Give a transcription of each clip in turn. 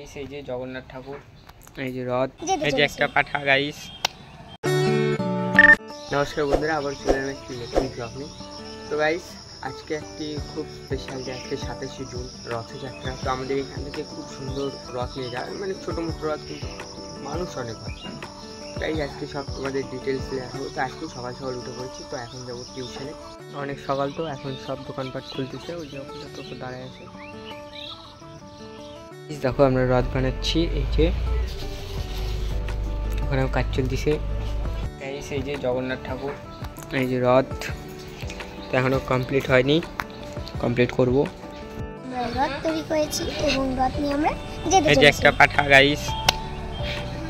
Guys এই যে জগন্নাথ ঠাকুর, এই যে রথ, এই যে একটা পাঠা গাইস। নমস্কার বন্ধুরা, আবার চলে এলাম একটি নতুন ব্লগ নিয়ে। তো গাইস আজকে একটি খুব স্পেশাল ডে, আজকে 27শে জুন রথযাত্রা। তো আমাদের এখান থেকে খুব সুন্দর রথ নিয়ে যায়, মানে ছোটো মোটো রথ, কিন্তু মানুষ অনেক হয়। তাই আজকে সব তোমাদের ডিটেলস দেখাবো। তো আজকে সকাল সকাল উঠে পড়েছি, তো এখন যাবো টিউশনে। অনেক সকাল, তো এখন সব দোকানপাট খুলতেছে, ওই যে ওপরে দাঁড়ায় আছে। দেখো আমরা রথ বানাচ্ছি, এই যে ওখানেও কাজ চলতেছে। এই যে জগন্নাথ ঠাকুর, এই যে রথ, তো এখনো কমপ্লিট হয়নি, কমপ্লিট করব। রথ তৈরি করেছি এবং রথ নিয়ে আমরা যেতে চলেছি। এই যে একটা পাঠা গাইস।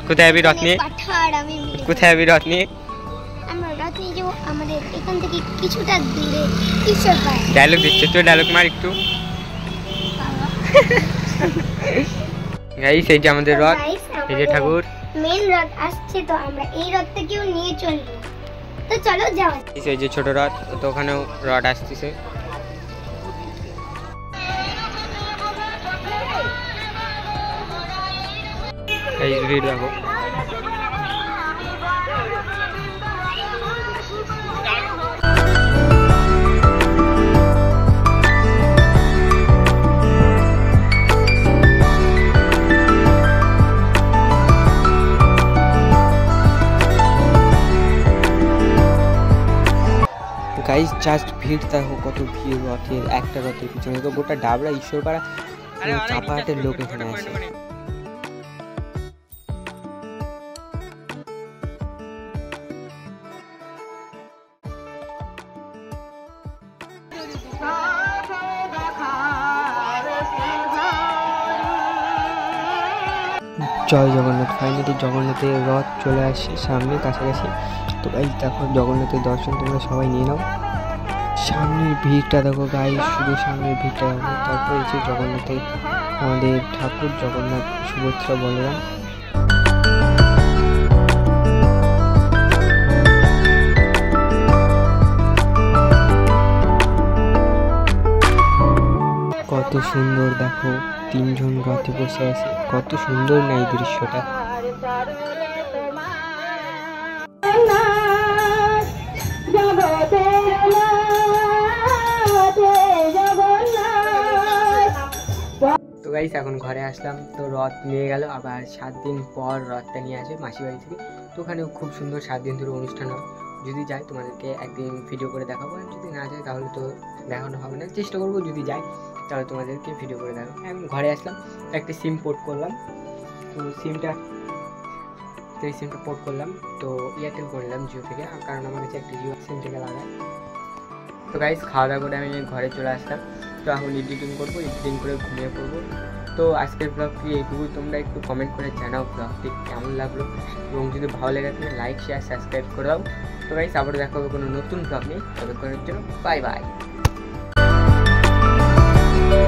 কোথায় যাবি রথ নিয়ে? কোথায় যাবি রথ নিয়ে? আমরা রথ নিয়ে যাবো আমাদের এখান থেকে কিছুটা দূরে ঈশ্বরপাড়া। ডায়লগ দিচ্ছে, তো ডায়লগ মার একটু। গাইস এই যে আমাদের রথ, এই যে ঠাকুর, মেন রথ আসছে, তো আমরা এই রথটাকেও নিয়ে চলবো। তো চলো যাও। এই যে ছোট রথ, তো ওখানেও রথ আসতেছে। এই ভিড় দেখো। গাইস জাস্ট ভিড় দেখো, কত ভিড় রথের, একটা রথের পিছনে তো গোটা ডাবরা ঈশ্বরপাড়া চাপাহাটের লোক এখানে আছে। জয় জগন্নাথ। ফাইনালি জগন্নাথের রথ চলে আসছে সামনে, কাছাকাছি। তো গাইস দেখো জগন্নাথের দর্শন তোমরা সবাই নিয়ে নাও। সামনের ভিড়টা দেখো গাইস, শুধু সামনের ভিড়টা দেখো। তারপর এই যে জগন্নাথের আমাদের ঠাকুর জগন্নাথ, সুভদ্রা, বলরাম। কত সুন্দর দেখো, তিনজন রথে বসে আছে, কত সুন্দর না এই দৃশ্যটা। তো গাইস এখন ঘরে আসলাম, তো রথ নিয়ে গেল, আবার 7 দিন পর রথটা নিয়ে আসে মাসি বাড়ি থেকে। তো ওখানেও খুব সুন্দর 7 দিন ধরে অনুষ্ঠান হয়। যদি যাই তোমাদেরকে একদিন ভিডিও করে দেখাবো, আর যদি না যায় তাহলে তো দেখানো হবে না, চেষ্টা করবো যদি যাই তাহলে তোমাদেরকে ভিডিও করে দেখাবো। আমি ঘরে আসলাম, একটা সিম পোর্ট করলাম, তো এই সিমটা পোর্ট করলাম, তো এয়ারটেল করলাম জিও থেকে, কারণ আমার কাছে একটা জিও সিম থেকে লাগায়। তো গাইস খাওয়া দাওয়া করে আমি ঘরে চলে আসলাম, তো এখন এডিটিং করবো, এডিটিং করে ঘুমিয়ে পড়বো। তো আজকের ব্লগটি এইটুকুই, তোমরা একটু কমেন্ট করে জানাও ব্লগটি কেমন লাগলো, এবং যদি ভালো লেগে থাকে লাইক শেয়ার সাবস্ক্রাইব করে দাও। তো গাইস আবার দেখা হবে কোনো নতুন ব্লগ নিয়ে, ততক্ষণের জন্য বাই বাই।